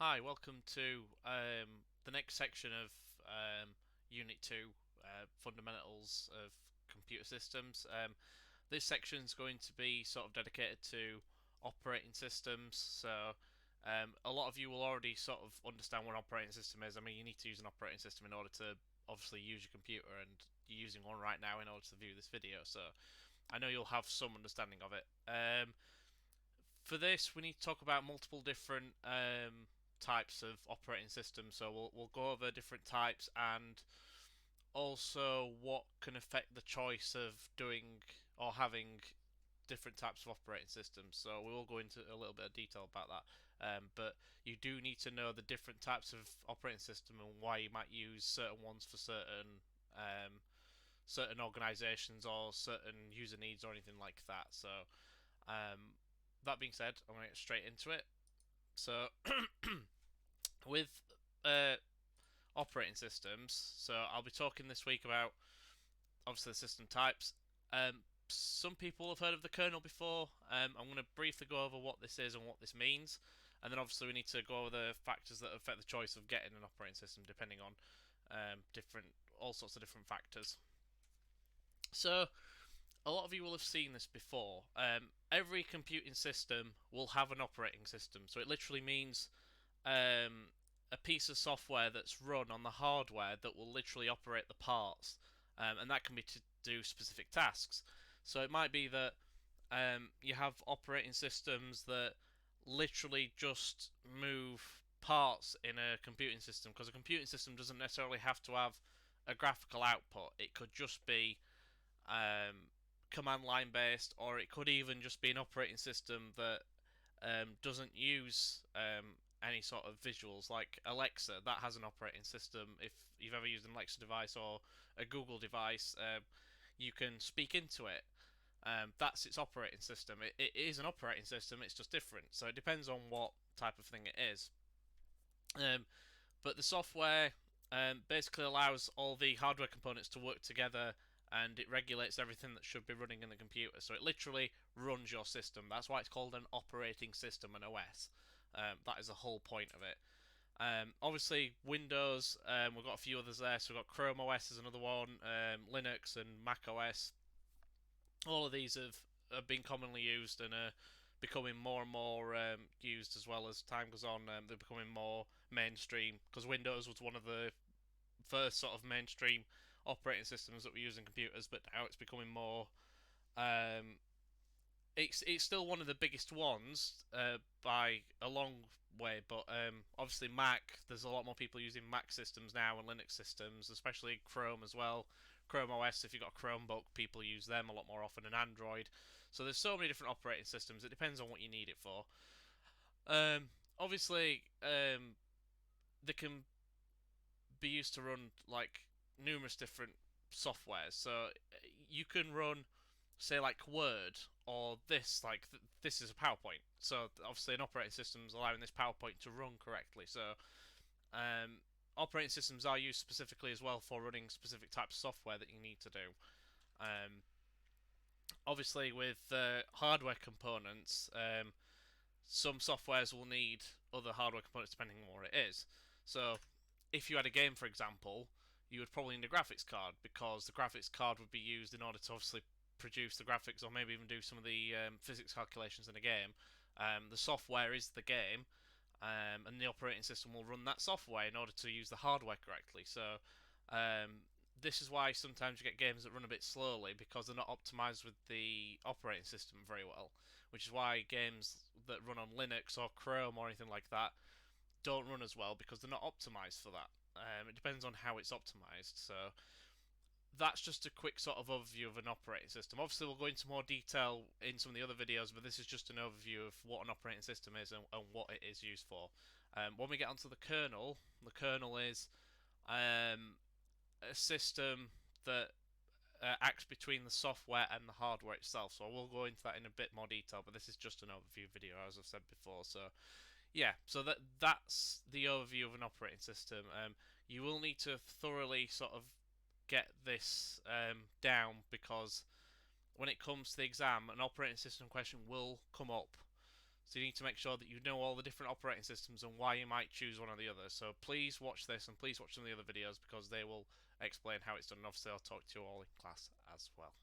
Hi, welcome to the next section of Unit 2 Fundamentals of Computer Systems. This section is going to be sort of dedicated to operating systems. A lot of you will already sort of understand what an operating system is. I mean, you need to use an operating system in order to obviously use your computer, and you're using one right now in order to view this video. So I know you'll have some understanding of it. For this, we need to talk about multiple different types of operating systems. So we'll go over different types and also what can affect the choice of doing or having different types of operating systems. So we will go into a little bit of detail about that. But you do need to know the different types of operating system and why you might use certain ones for certain organizations or certain user needs or anything like that. So um, that being said, I'm going to get straight into it. So, with uh, operating systems, so I'll be talking this week about obviously the system types. Some people have heard of the kernel before. I'm going to briefly go over what this is and what this means, and then obviously we need to go over the factors that affect the choice of getting an operating system, depending on all sorts of different factors. So, a lot of you will have seen this before. Every computing system will have an operating system, so it literally means a piece of software that's run on the hardware that will literally operate the parts, and that can be to do specific tasks. So it might be that you have operating systems that literally just move parts in a computing system, because a computing system doesn't necessarily have to have a graphical output. It could just be um, command line based, or it could even just be an operating system that doesn't use any sort of visuals. Like Alexa, that has an operating system. If you've ever used an Alexa device or a Google device, you can speak into it. That's its operating system. It is an operating system, it's just different. So it depends on what type of thing it is. Um, but the software basically allows all the hardware components to work together, and it regulates everything that should be running in the computer. So it literally runs your system. That's why it's called an operating system, an OS. That is the whole point of it. Obviously, Windows, we've got a few others there. So we've got Chrome OS is another one, Linux and Mac OS. All of these have been commonly used and are becoming more and more used as well as time goes on. They're becoming more mainstream because Windows was one of the first sort of mainstream operating systems that we use in computers, but now it's becoming more. Um, it's still one of the biggest ones by a long way, but obviously Mac. There's a lot more people using Mac systems now and Linux systems, especially Chrome as well. Chrome OS, if you've got a Chromebook, people use them a lot more often than Android. So there's so many different operating systems. It depends on what you need it for. Obviously, they can be used to run like numerous different softwares. So you can run, say, like Word or this, like this is a PowerPoint. So obviously, an operating system is allowing this PowerPoint to run correctly. So um, operating systems are used specifically as well for running specific types of software that you need to do. Um, Obviously, with hardware components, some softwares will need other hardware components depending on what it is. So, if you had a game, for example, you would probably need a graphics card because the graphics card would be used in order to obviously produce the graphics or maybe even do some of the physics calculations in a game. The software is the game, and the operating system will run that software in order to use the hardware correctly. So, this is why sometimes you get games that run a bit slowly because they're not optimized with the operating system very well, which is why games that run on Linux or Chrome or anything like that don't run as well because they're not optimized for that. It depends on how it's optimized. So that's just a quick sort of overview of an operating system. Obviously, we'll go into more detail in some of the other videos, but this is just an overview of what an operating system is and what it is used for. When we get onto the kernel is um, a system that acts between the software and the hardware itself. So I will go into that in a bit more detail, but this is just an overview video, as I've said before. So yeah, so that's the overview of an operating system. You will need to thoroughly sort of get this down because when it comes to the exam, an operating system question will come up. So you need to make sure that you know all the different operating systems and why you might choose one or the other. So please watch this and please watch some of the other videos because they will explain how it's done. And obviously I'll talk to you all in class as well.